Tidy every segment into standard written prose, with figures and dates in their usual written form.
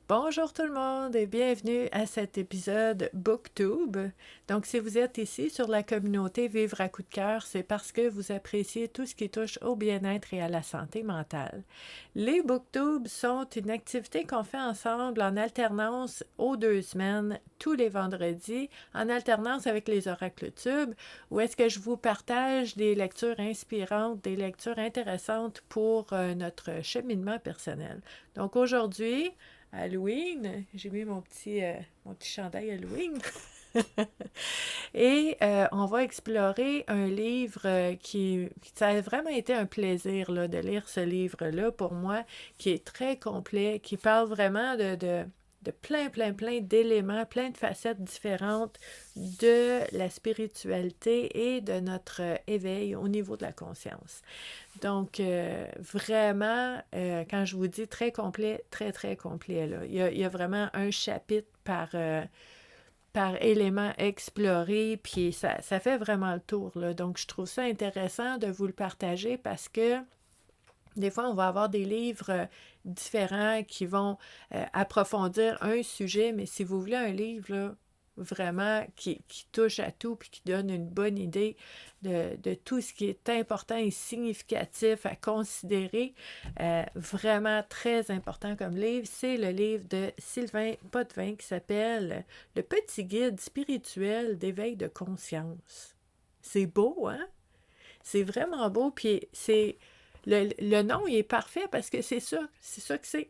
Bonjour tout le monde et bienvenue à cet épisode BookTube. Donc, si vous êtes ici sur la communauté Vivre à coup de cœur, c'est parce que vous appréciez tout ce qui touche au bien-être et à la santé mentale. Les BookTubes sont une activité qu'on fait ensemble en alternance aux 2 semaines, tous les vendredis, en alternance avec les oracles tubes, où est-ce que je vous partage des lectures inspirantes, des lectures intéressantes pour notre cheminement personnel. Donc, aujourd'hui, Halloween. J'ai mis mon petit chandail Halloween. Et on va explorer un livre Ça a vraiment été un plaisir là, de lire ce livre-là pour moi, qui est très complet, qui parle vraiment de plein d'éléments, plein de facettes différentes de la spiritualité et de notre éveil au niveau de la conscience. Donc, vraiment, quand je vous dis très complet, très complet, là. Il y a vraiment un chapitre par élément exploré, puis ça fait vraiment le tour, là. Donc, je trouve ça intéressant de vous le partager parce que des fois, on va avoir des livres différents qui vont approfondir un sujet, mais si vous voulez un livre, là, vraiment qui touche à tout puis qui donne une bonne idée de tout ce qui est important et significatif à considérer, vraiment très important comme livre, c'est le livre de Sylvain Potvin qui s'appelle « Le petit guide spirituel d'éveil de conscience ». C'est beau, hein? C'est vraiment beau, puis c'est... Le nom, il est parfait parce que c'est ça que c'est.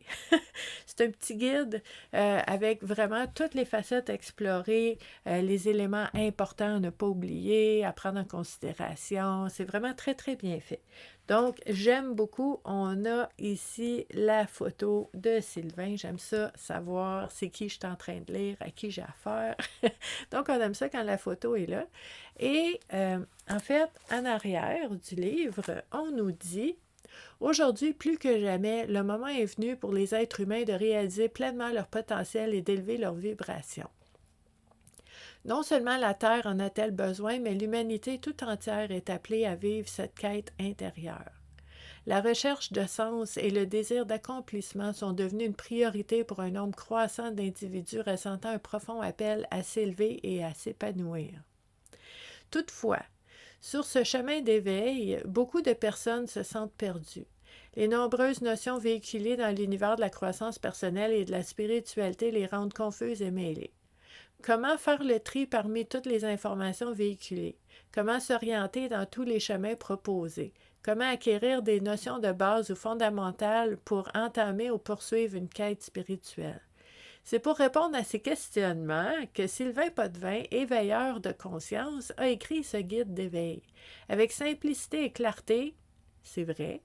C'est un petit guide avec vraiment toutes les facettes explorées, les éléments importants à ne pas oublier, à prendre en considération. C'est vraiment très bien fait. Donc, j'aime beaucoup. On a ici la photo de Sylvain. J'aime ça, savoir c'est qui je suis en train de lire, à qui j'ai affaire. Donc, on aime ça quand la photo est là. Et en fait, en arrière du livre, on nous dit aujourd'hui, plus que jamais, le moment est venu pour les êtres humains de réaliser pleinement leur potentiel et d'élever leur vibration. Non seulement la Terre en a-t-elle besoin, mais l'humanité tout entière est appelée à vivre cette quête intérieure. La recherche de sens et le désir d'accomplissement sont devenus une priorité pour un nombre croissant d'individus ressentant un profond appel à s'élever et à s'épanouir. Toutefois, sur ce chemin d'éveil, beaucoup de personnes se sentent perdues. Les nombreuses notions véhiculées dans l'univers de la croissance personnelle et de la spiritualité les rendent confuses et mêlées. Comment faire le tri parmi toutes les informations véhiculées? Comment s'orienter dans tous les chemins proposés? Comment acquérir des notions de base ou fondamentales pour entamer ou poursuivre une quête spirituelle? C'est pour répondre à ces questionnements que Sylvain Potvin, éveilleur de conscience, a écrit ce guide d'éveil. Avec simplicité et clarté, c'est vrai,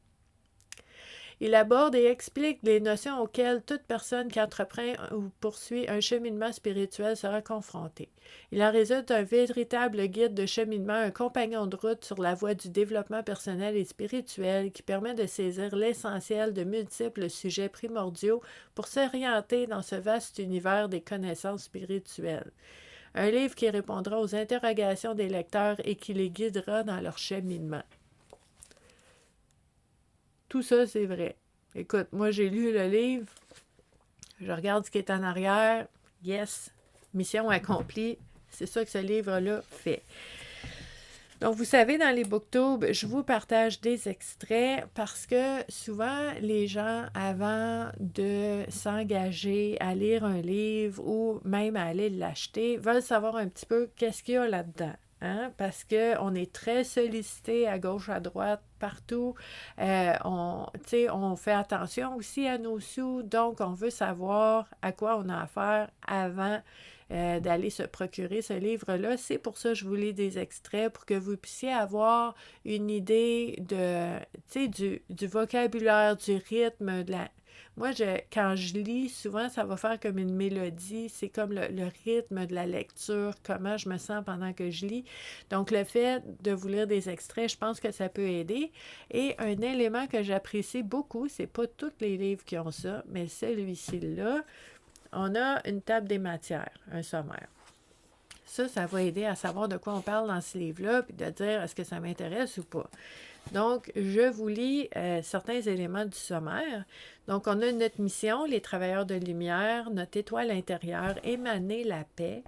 il aborde et explique les notions auxquelles toute personne qui entreprend ou poursuit un cheminement spirituel sera confrontée. Il en résulte un véritable guide de cheminement, un compagnon de route sur la voie du développement personnel et spirituel qui permet de saisir l'essentiel de multiples sujets primordiaux pour s'orienter dans ce vaste univers des connaissances spirituelles. Un livre qui répondra aux interrogations des lecteurs et qui les guidera dans leur cheminement. Tout ça, c'est vrai. Écoute, moi, j'ai lu le livre, je regarde ce qui est en arrière. Yes, mission accomplie. C'est ça que ce livre-là fait. Donc, vous savez, dans les booktubes, je vous partage des extraits parce que souvent, les gens, avant de s'engager à lire un livre ou même à aller l'acheter, veulent savoir un petit peu qu'est-ce qu'il y a là-dedans. Hein? Parce qu'on est très sollicité à gauche, à droite, partout. On fait attention aussi à nos sous, donc on veut savoir à quoi on a affaire avant d'aller se procurer ce livre-là. C'est pour ça que je vous lis des extraits pour que vous puissiez avoir une idée du vocabulaire, du rythme, de la... Moi, quand je lis, souvent, ça va faire comme une mélodie. C'est comme le rythme de la lecture, comment je me sens pendant que je lis. Donc, le fait de vous lire des extraits, je pense que ça peut aider. Et un élément que j'apprécie beaucoup, c'est pas tous les livres qui ont ça, mais celui-ci-là, on a une table des matières, un sommaire. Ça va aider à savoir de quoi on parle dans ce livre-là, puis de dire est-ce que ça m'intéresse ou pas. Donc, je vous lis certains éléments du sommaire. Donc, on a notre mission, les travailleurs de lumière, notre étoile intérieure, émaner la paix.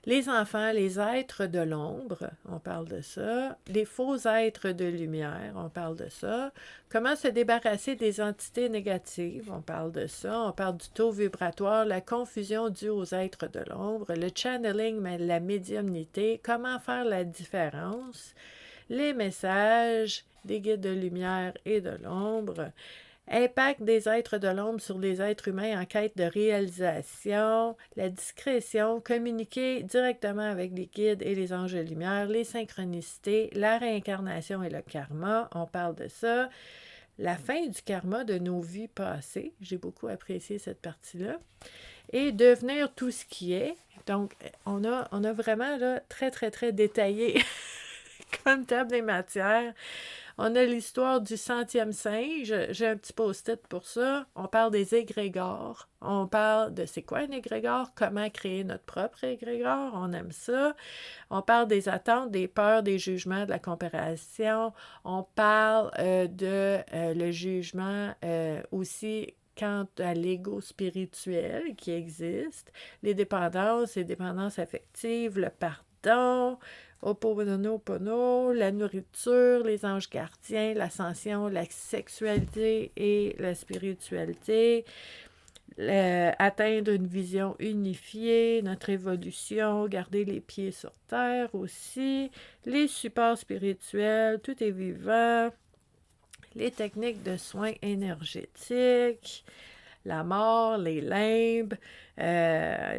Les enfants, les êtres de l'ombre, on parle de ça. Les faux êtres de lumière, on parle de ça. Comment se débarrasser des entités négatives, on parle de ça. On parle du taux vibratoire, la confusion due aux êtres de l'ombre, le channeling, la médiumnité, comment faire la différence, les messages des guides de lumière et de l'ombre, impact des êtres de l'ombre sur les êtres humains en quête de réalisation, la discrétion, communiquer directement avec les guides et les anges de lumière, les synchronicités, la réincarnation et le karma, on parle de ça, la fin du karma de nos vies passées, j'ai beaucoup apprécié cette partie-là, et devenir tout ce qui est. Donc, on a vraiment là, très, très, très détaillé comme table des matières. On a l'histoire du 100e singe. J'ai un petit post-it pour ça. On parle des égrégores. On parle de c'est quoi un égrégore, comment créer notre propre égrégore. On aime ça. On parle des attentes, des peurs, des jugements, de la comparaison. On parle le jugement aussi quant à l'ego spirituel qui existe, les dépendances affectives, le pardon, Ho'oponopono, la nourriture, les anges gardiens, l'ascension, la sexualité et la spiritualité, atteindre une vision unifiée, notre évolution, garder les pieds sur terre aussi, les supports spirituels, tout est vivant, les techniques de soins énergétiques, la mort, les limbes,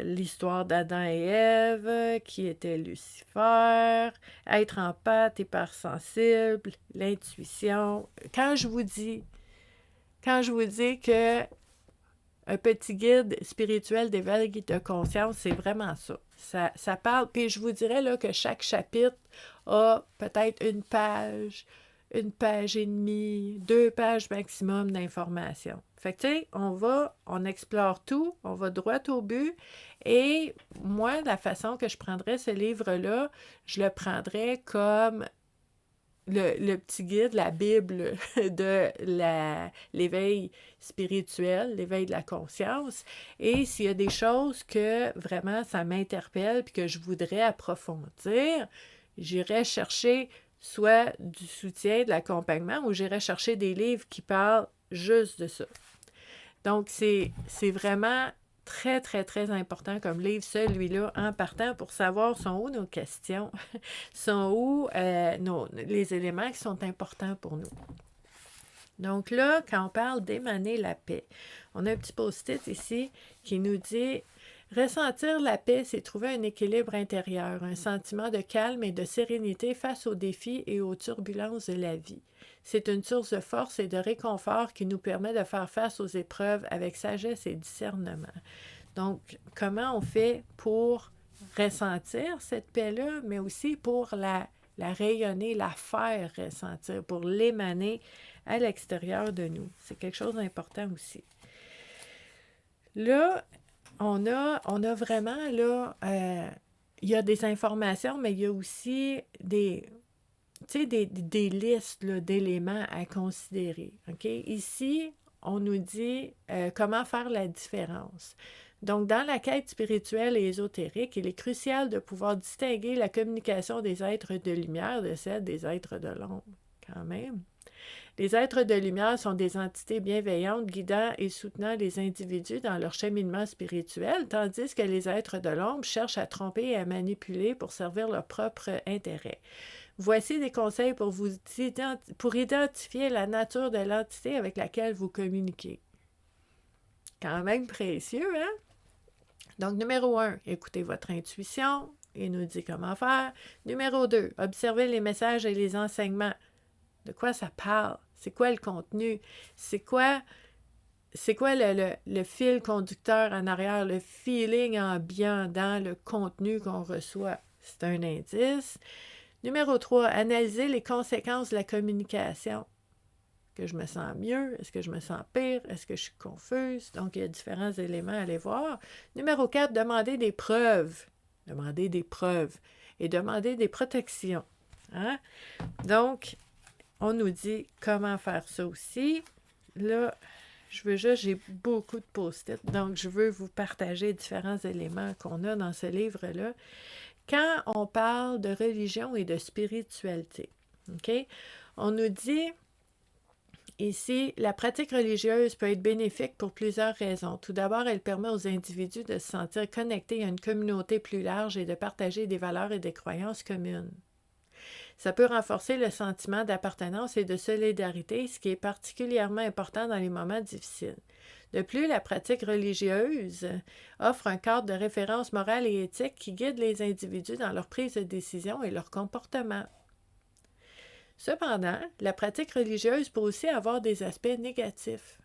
l'histoire d'Adam et Ève, qui était Lucifer, être empathe, hypersensible, l'intuition. Quand je vous dis que un petit guide spirituel d'éveil de conscience, c'est vraiment ça. Ça parle, puis je vous dirais là, que chaque chapitre a peut-être une page et demie, 2 pages maximum d'informations. Fait que, tu sais, on explore tout, on va droit au but, et moi, la façon que je prendrais ce livre-là, je le prendrais comme le petit guide, la Bible de l'éveil spirituel, l'éveil de la conscience. Et s'il y a des choses que vraiment ça m'interpelle puis que je voudrais approfondir, j'irais chercher soit du soutien, de l'accompagnement, ou j'irais chercher des livres qui parlent juste de ça. Donc, c'est vraiment très, très, très important comme livre, celui-là, en partant pour savoir sont où nos questions, sont où les éléments qui sont importants pour nous. Donc là, quand on parle d'émaner la paix, on a un petit post-it ici qui nous dit « Ressentir la paix, c'est trouver un équilibre intérieur, un sentiment de calme et de sérénité face aux défis et aux turbulences de la vie. C'est une source de force et de réconfort qui nous permet de faire face aux épreuves avec sagesse et discernement. » Donc, comment on fait pour ressentir cette paix-là, mais aussi pour la rayonner, la faire ressentir, pour l'émaner à l'extérieur de nous. C'est quelque chose d'important aussi. Là, on a vraiment, là, il y a des informations, mais il y a aussi des listes là, d'éléments à considérer. Okay? Ici, on nous dit comment faire la différence. Donc, dans la quête spirituelle et ésotérique, il est crucial de pouvoir distinguer la communication des êtres de lumière de celle des êtres de l'ombre, quand même. Les êtres de lumière sont des entités bienveillantes, guidant et soutenant les individus dans leur cheminement spirituel, tandis que les êtres de l'ombre cherchent à tromper et à manipuler pour servir leur propre intérêt. Voici des conseils pour identifier la nature de l'entité avec laquelle vous communiquez. Quand même précieux, hein? Donc, numéro 1, écoutez votre intuition. Il nous dit comment faire. Numéro 2, observez les messages et les enseignements. De quoi ça parle? C'est quoi le contenu? C'est quoi le fil conducteur en arrière, le feeling ambiant dans le contenu qu'on reçoit? C'est un indice. Numéro 3, analysez les conséquences de la communication. Est-ce que je me sens mieux? Est-ce que je me sens pire? Est-ce que je suis confuse? Donc, il y a différents éléments à aller voir. Numéro 4, demandez des preuves. Demandez des preuves et demandez des protections. Hein? Donc, on nous dit comment faire ça aussi. Là, j'ai beaucoup de post-it, donc je veux vous partager différents éléments qu'on a dans ce livre-là. Quand on parle de religion et de spiritualité, OK? On nous dit ici, la pratique religieuse peut être bénéfique pour plusieurs raisons. Tout d'abord, elle permet aux individus de se sentir connectés à une communauté plus large et de partager des valeurs et des croyances communes. Ça peut renforcer le sentiment d'appartenance et de solidarité, ce qui est particulièrement important dans les moments difficiles. De plus, la pratique religieuse offre un cadre de référence morale et éthique qui guide les individus dans leur prise de décision et leur comportement. Cependant, la pratique religieuse peut aussi avoir des aspects négatifs.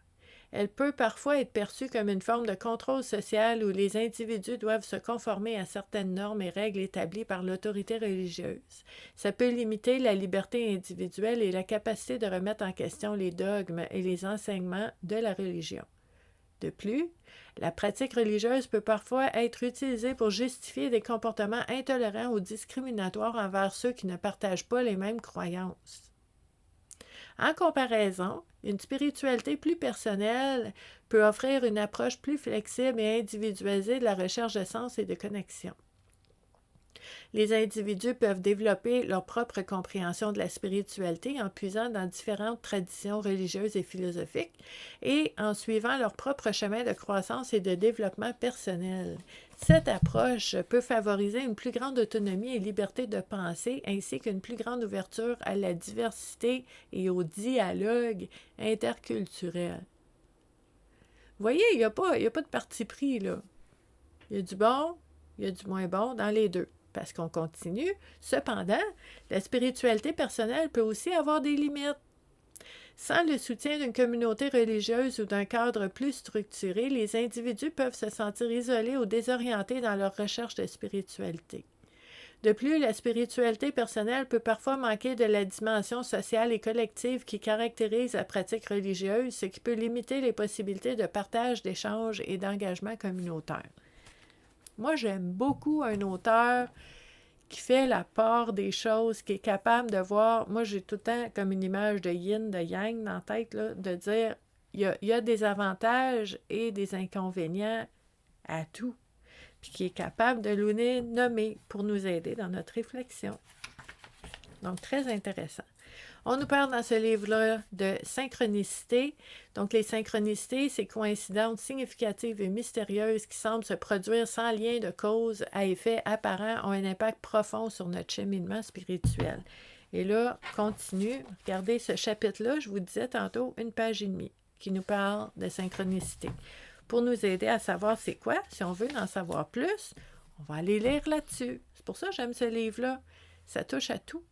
Elle peut parfois être perçue comme une forme de contrôle social où les individus doivent se conformer à certaines normes et règles établies par l'autorité religieuse. Ça peut limiter la liberté individuelle et la capacité de remettre en question les dogmes et les enseignements de la religion. De plus, la pratique religieuse peut parfois être utilisée pour justifier des comportements intolérants ou discriminatoires envers ceux qui ne partagent pas les mêmes croyances. En comparaison, une spiritualité plus personnelle peut offrir une approche plus flexible et individualisée de la recherche de sens et de connexion. Les individus peuvent développer leur propre compréhension de la spiritualité en puisant dans différentes traditions religieuses et philosophiques et en suivant leur propre chemin de croissance et de développement personnel. Cette approche peut favoriser une plus grande autonomie et liberté de pensée ainsi qu'une plus grande ouverture à la diversité et au dialogue interculturel. Vous voyez, il n'y a pas de parti pris, là. Il y a du bon, il y a du moins bon dans les deux. Parce qu'on continue. Cependant, la spiritualité personnelle peut aussi avoir des limites. Sans le soutien d'une communauté religieuse ou d'un cadre plus structuré, les individus peuvent se sentir isolés ou désorientés dans leur recherche de spiritualité. De plus, la spiritualité personnelle peut parfois manquer de la dimension sociale et collective qui caractérise la pratique religieuse, ce qui peut limiter les possibilités de partage, d'échange et d'engagement communautaire. Moi, j'aime beaucoup un auteur qui fait la part des choses, qui est capable de voir, moi j'ai tout le temps comme une image de yin, de yang dans la tête, là, de dire il y a des avantages et des inconvénients à tout, puis qui est capable de les nommer pour nous aider dans notre réflexion. Donc, très intéressant. On nous parle dans ce livre-là de synchronicité. Donc, les synchronicités, c'est coïncidences significatives et mystérieuses qui semblent se produire sans lien de cause à effet apparent, ont un impact profond sur notre cheminement spirituel. Et là, continue. Regardez ce chapitre-là, je vous disais tantôt, 1 page et demie, qui nous parle de synchronicité. Pour nous aider à savoir c'est quoi, si on veut en savoir plus, on va aller lire là-dessus. C'est pour ça que j'aime ce livre-là. Ça touche à tout.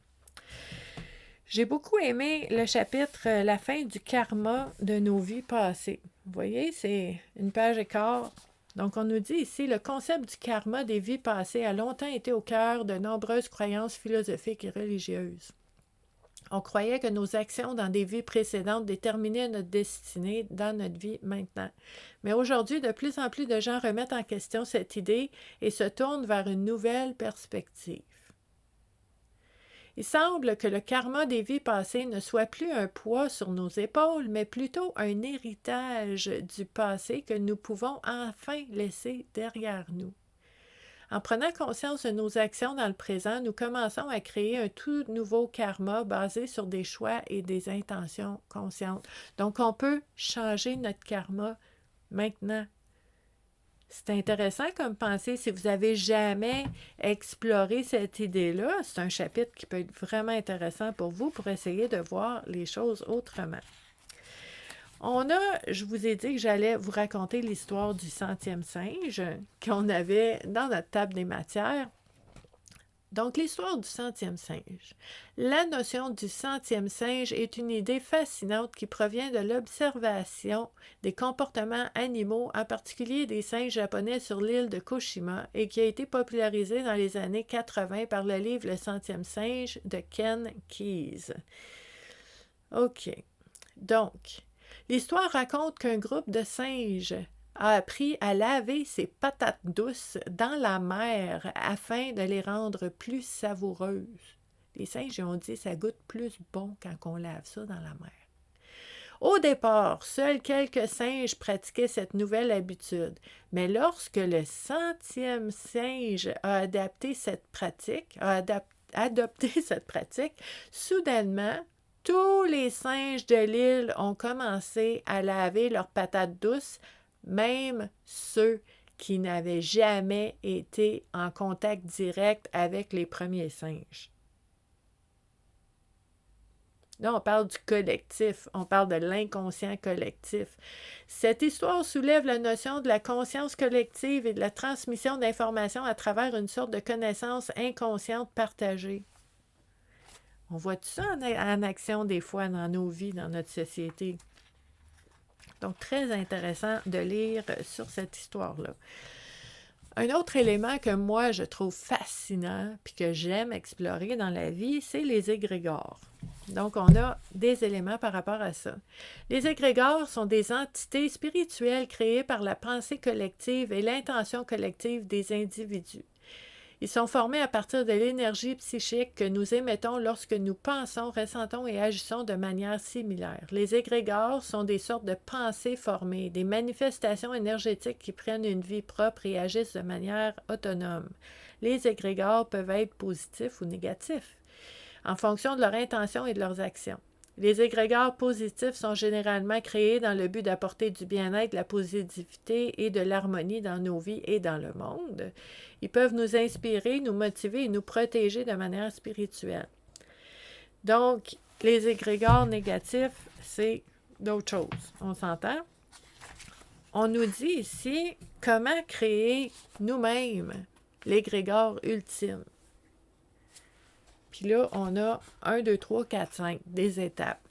J'ai beaucoup aimé le chapitre « La fin du karma de nos vies passées ». Vous voyez, c'est 1 page et quart. Donc, on nous dit ici, le concept du karma des vies passées a longtemps été au cœur de nombreuses croyances philosophiques et religieuses. On croyait que nos actions dans des vies précédentes déterminaient notre destinée dans notre vie maintenant. Mais aujourd'hui, de plus en plus de gens remettent en question cette idée et se tournent vers une nouvelle perspective. Il semble que le karma des vies passées ne soit plus un poids sur nos épaules, mais plutôt un héritage du passé que nous pouvons enfin laisser derrière nous. En prenant conscience de nos actions dans le présent, nous commençons à créer un tout nouveau karma basé sur des choix et des intentions conscientes. Donc, on peut changer notre karma maintenant. C'est intéressant comme pensée. Si vous n'avez jamais exploré cette idée-là, c'est un chapitre qui peut être vraiment intéressant pour vous pour essayer de voir les choses autrement. Je vous ai dit que j'allais vous raconter l'histoire du centième singe qu'on avait dans notre table des matières. Donc, l'histoire du centième singe. La notion du centième singe est une idée fascinante qui provient de l'observation des comportements animaux, en particulier des singes japonais sur l'île de Koshima, et qui a été popularisée dans les années 80 par le livre Le centième singe de Ken Keyes. OK. Donc, l'histoire raconte qu'un groupe de singes a appris à laver ses patates douces dans la mer afin de les rendre plus savoureuses. Les singes, ils ont dit, ça goûte plus bon quand on lave ça dans la mer. Au départ, seuls quelques singes pratiquaient cette nouvelle habitude, mais lorsque le 100e singe a adopté cette pratique, soudainement, tous les singes de l'île ont commencé à laver leurs patates douces, même ceux qui n'avaient jamais été en contact direct avec les premiers singes. Là, on parle du collectif, on parle de l'inconscient collectif. Cette histoire soulève la notion de la conscience collective et de la transmission d'informations à travers une sorte de connaissance inconsciente partagée. On voit tout ça en action des fois dans nos vies, dans notre société. Donc, très intéressant de lire sur cette histoire-là. Un autre élément que moi, je trouve fascinant puis que j'aime explorer dans la vie, c'est les égrégores. Donc, on a des éléments par rapport à ça. Les égrégores sont des entités spirituelles créées par la pensée collective et l'intention collective des individus. Ils sont formés à partir de l'énergie psychique que nous émettons lorsque nous pensons, ressentons et agissons de manière similaire. Les égrégores sont des sortes de pensées formées, des manifestations énergétiques qui prennent une vie propre et agissent de manière autonome. Les égrégores peuvent être positifs ou négatifs, en fonction de leur intention et de leurs actions. Les égrégores positifs sont généralement créés dans le but d'apporter du bien-être, de la positivité et de l'harmonie dans nos vies et dans le monde. Ils peuvent nous inspirer, nous motiver et nous protéger de manière spirituelle. Donc, les égrégores négatifs, c'est d'autres choses. On s'entend? On nous dit ici comment créer nous-mêmes l'égrégore ultime. Puis là, on a 1, 2, 3, 4, 5, des étapes.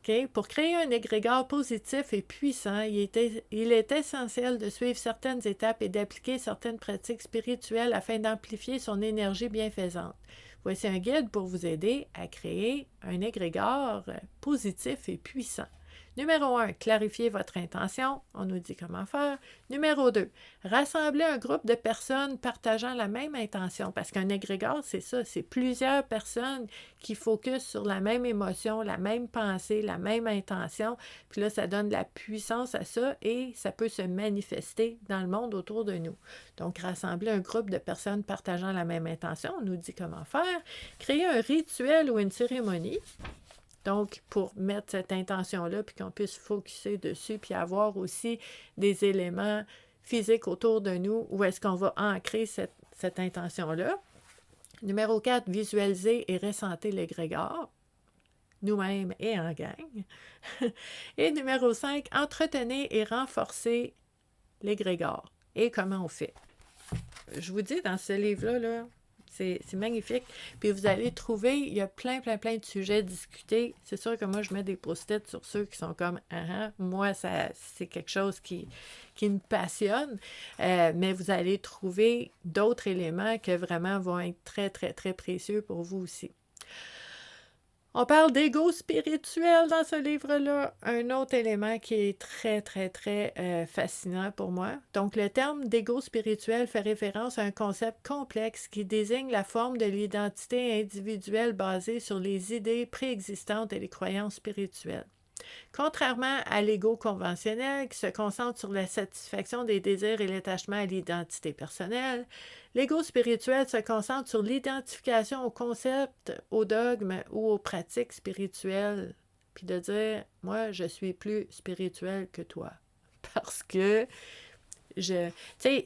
Okay? Pour créer un égrégore positif et puissant, il est essentiel de suivre certaines étapes et d'appliquer certaines pratiques spirituelles afin d'amplifier son énergie bienfaisante. Voici un guide pour vous aider à créer un égrégore positif et puissant. Numéro 1, clarifiez votre intention. On nous dit comment faire. Numéro 2, rassemblez un groupe de personnes partageant la même intention. Parce qu'un égrégore, c'est ça, c'est plusieurs personnes qui focusent sur la même émotion, la même pensée, la même intention. Puis là, ça donne de la puissance à ça et ça peut se manifester dans le monde autour de nous. Donc, rassembler un groupe de personnes partageant la même intention. On nous dit comment faire. Créer un rituel ou une cérémonie. Donc, pour mettre cette intention-là, puis qu'on puisse focusser dessus, puis avoir aussi des éléments physiques autour de nous, où est-ce qu'on va ancrer cette intention-là. Numéro 4, visualiser et ressentir l'égrégore, nous-mêmes et en gang. Et numéro 5, entretenir et renforcer l'égrégore. Et comment on fait? Je vous dis, dans ce livre-là, c'est magnifique. Puis vous allez trouver, il y a plein de sujets discutés. C'est sûr que moi, je mets des post-it sur ceux qui sont comme « moi, c'est quelque chose qui me passionne. Mais vous allez trouver d'autres éléments qui vraiment vont être très précieux pour vous aussi. On parle d'ego spirituel dans ce livre-là, un autre élément qui est très fascinant pour moi. Donc, le terme d'ego spirituel fait référence à un concept complexe qui désigne la forme de l'identité individuelle basée sur les idées préexistantes et les croyances spirituelles. Contrairement à l'ego conventionnel qui se concentre sur la satisfaction des désirs et l'attachement à l'identité personnelle, l'ego spirituel se concentre sur l'identification aux concepts, aux dogmes ou aux pratiques spirituelles. Puis de dire, moi, je suis plus spirituel que toi. Parce que tu sais,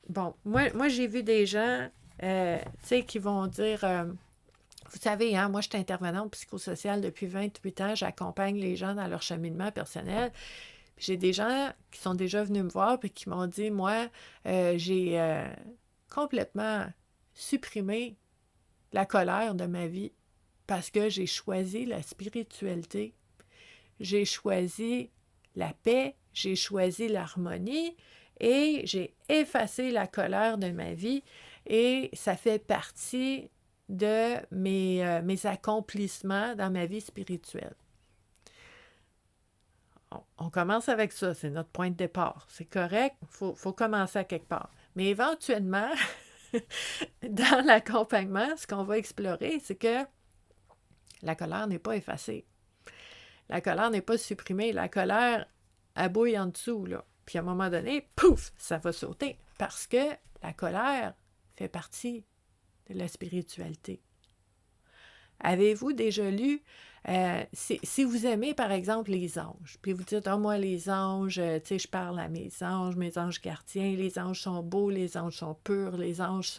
bon, moi j'ai vu des gens, tu sais, qui vont dire... vous savez, moi, je suis intervenante psychosociale depuis 28 ans. J'accompagne les gens dans leur cheminement personnel. Puis j'ai des gens qui sont déjà venus me voir et qui m'ont dit, moi, j'ai complètement supprimé la colère de ma vie parce que j'ai choisi la spiritualité. J'ai choisi la paix, j'ai choisi l'harmonie et j'ai effacé la colère de ma vie et ça fait partie de mes accomplissements dans ma vie spirituelle. On commence avec ça, c'est notre point de départ. C'est correct, il faut commencer à quelque part. Mais éventuellement, dans l'accompagnement, ce qu'on va explorer, c'est que la colère n'est pas effacée. La colère n'est pas supprimée. La colère, elle bouille en dessous, là. Puis à un moment donné, pouf, ça va sauter. Parce que la colère fait partie de la spiritualité. Avez-vous déjà lu, si vous aimez par exemple les anges, puis vous dites, oh moi les anges, tu sais, je parle à mes anges gardiens, les anges sont beaux, les anges sont purs, les anges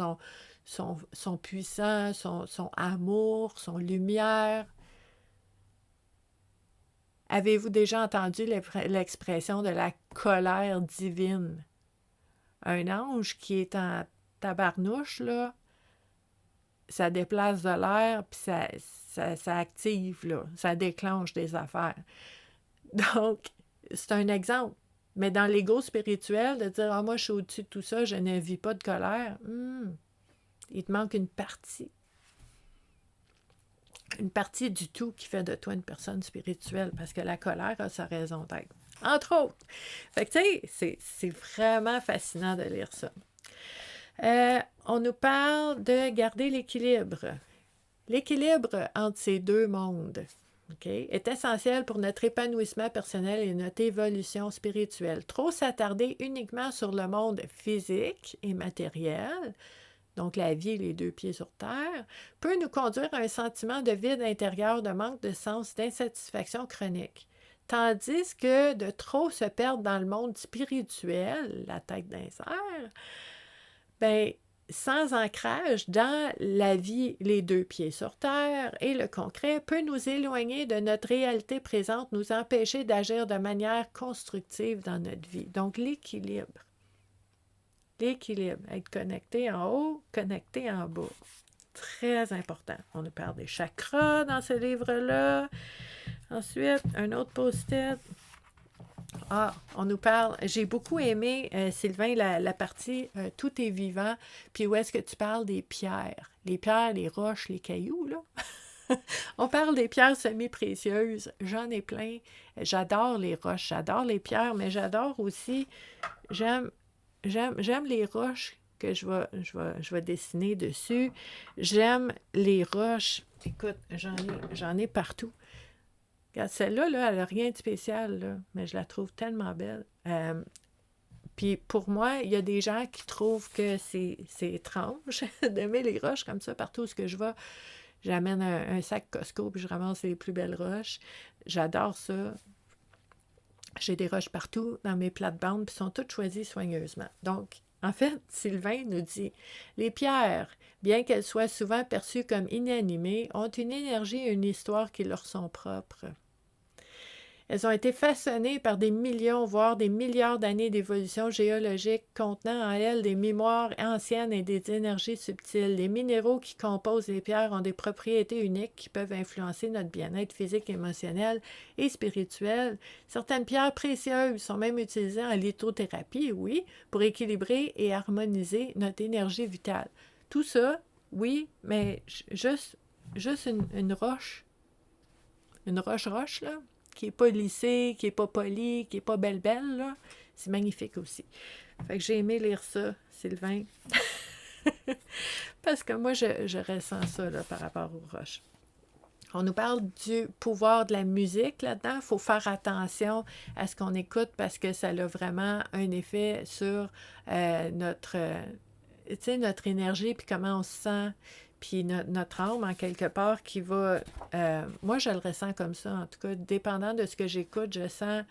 sont puissants, sont amour, sont lumière. Avez-vous déjà entendu l'expression de la colère divine? Un ange qui est en tabarnouche, là, ça déplace de l'air, puis ça active, là, ça déclenche des affaires. Donc, c'est un exemple. Mais dans l'ego spirituel, de dire « Ah, moi, je suis au-dessus de tout ça, je ne vis pas de colère il te manque une partie. Une partie du tout qui fait de toi une personne spirituelle, parce que la colère a sa raison d'être. Entre autres. Fait que, tu sais, c'est vraiment fascinant de lire ça. On nous parle de garder l'équilibre. L'équilibre entre ces deux mondes est essentiel pour notre épanouissement personnel et notre évolution spirituelle. Trop s'attarder uniquement sur le monde physique et matériel, donc la vie, les deux pieds sur terre, peut nous conduire à un sentiment de vide intérieur, de manque de sens, d'insatisfaction chronique. Tandis que de trop se perdre dans le monde spirituel, la tête dans les airs, bien, sans ancrage dans la vie, les deux pieds sur terre et le concret peut nous éloigner de notre réalité présente, nous empêcher d'agir de manière constructive dans notre vie. Donc, l'équilibre. L'équilibre, être connecté en haut, connecté en bas. Très important. On nous parle des chakras dans ce livre-là. Ensuite, un autre post-it. On nous parle, j'ai beaucoup aimé, Sylvain, la partie Tout est vivant, puis où est-ce que tu parles des pierres. Les pierres, les roches, les cailloux, là. On parle des pierres semi-précieuses. J'en ai plein. J'adore les roches, j'adore les pierres, mais j'adore aussi, j'aime les roches que je vais dessiner dessus. J'aime les roches. Écoute, j'en ai partout. Regarde, celle-là, là, elle n'a rien de spécial, là, mais je la trouve tellement belle. Puis pour moi, il y a des gens qui trouvent que c'est étrange d'aimer les roches comme ça partout où je vais. J'amène un sac Costco puis je ramasse les plus belles roches. J'adore ça. J'ai des roches partout dans mes plates-bandes, puis sont toutes choisies soigneusement. Donc, en fait, Sylvain nous dit « Les pierres, bien qu'elles soient souvent perçues comme inanimées, ont une énergie et une histoire qui leur sont propres. Elles ont été façonnées par des millions, voire des milliards d'années d'évolution géologique, contenant en elles des mémoires anciennes et des énergies subtiles. Les minéraux qui composent les pierres ont des propriétés uniques qui peuvent influencer notre bien-être physique, émotionnel et spirituel. Certaines pierres précieuses sont même utilisées en lithothérapie, oui, pour équilibrer et harmoniser notre énergie vitale. Tout ça, oui, mais juste une roche. Une roche, là, qui n'est pas lissée, qui n'est pas polie, qui n'est pas belle, là. C'est magnifique aussi. Fait que j'ai aimé lire ça, Sylvain. Parce que moi, je ressens ça là, par rapport aux roches. On nous parle du pouvoir de la musique là-dedans. Il faut faire attention à ce qu'on écoute parce que ça a vraiment un effet sur notre énergie puis comment on se sent. Puis notre âme, en quelque part, qui va... moi, je le ressens comme ça, en tout cas. Dépendant de ce que j'écoute, je sens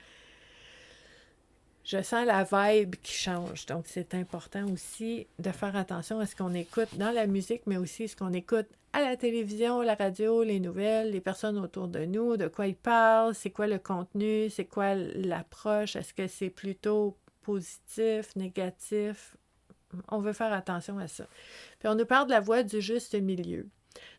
la vibe qui change. Donc, c'est important aussi de faire attention à ce qu'on écoute dans la musique, mais aussi ce qu'on écoute à la télévision, la radio, les nouvelles, les personnes autour de nous, de quoi ils parlent, c'est quoi le contenu, c'est quoi l'approche, est-ce que c'est plutôt positif, négatif? On veut faire attention à ça. Puis on nous parle de la voie du juste milieu.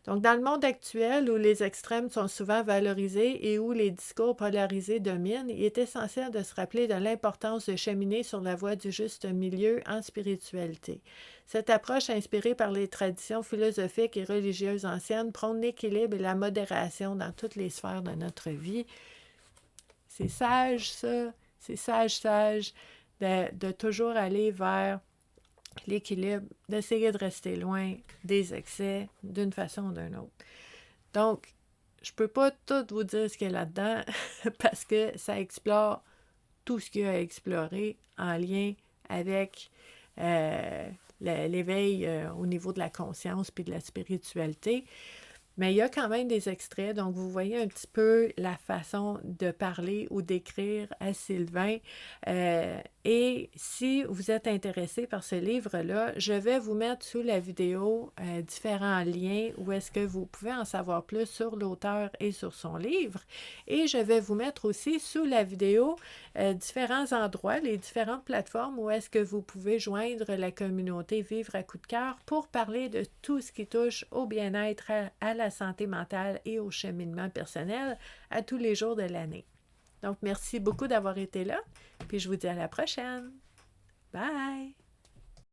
Donc, dans le monde actuel où les extrêmes sont souvent valorisés et où les discours polarisés dominent, il est essentiel de se rappeler de l'importance de cheminer sur la voie du juste milieu en spiritualité. Cette approche, inspirée par les traditions philosophiques et religieuses anciennes, prône l'équilibre et la modération dans toutes les sphères de notre vie. C'est sage, ça. C'est sage de toujours aller vers l'équilibre, d'essayer de rester loin des excès d'une façon ou d'une autre. Donc, je peux pas tout vous dire ce qu'il y a là-dedans parce que ça explore tout ce qu'il y a à explorer en lien avec l'éveil au niveau de la conscience puis de la spiritualité. Mais il y a quand même des extraits, donc vous voyez un petit peu la façon de parler ou d'écrire à Sylvain. Et si vous êtes intéressé par ce livre-là, je vais vous mettre sous la vidéo différents liens où est-ce que vous pouvez en savoir plus sur l'auteur et sur son livre. Et je vais vous mettre aussi sous la vidéo différents endroits, les différentes plateformes où est-ce que vous pouvez joindre la communauté Vivre à coup de cœur pour parler de tout ce qui touche au bien-être, à la santé mentale et au cheminement personnel à tous les jours de l'année. Donc, merci beaucoup d'avoir été là, puis je vous dis à la prochaine. Bye!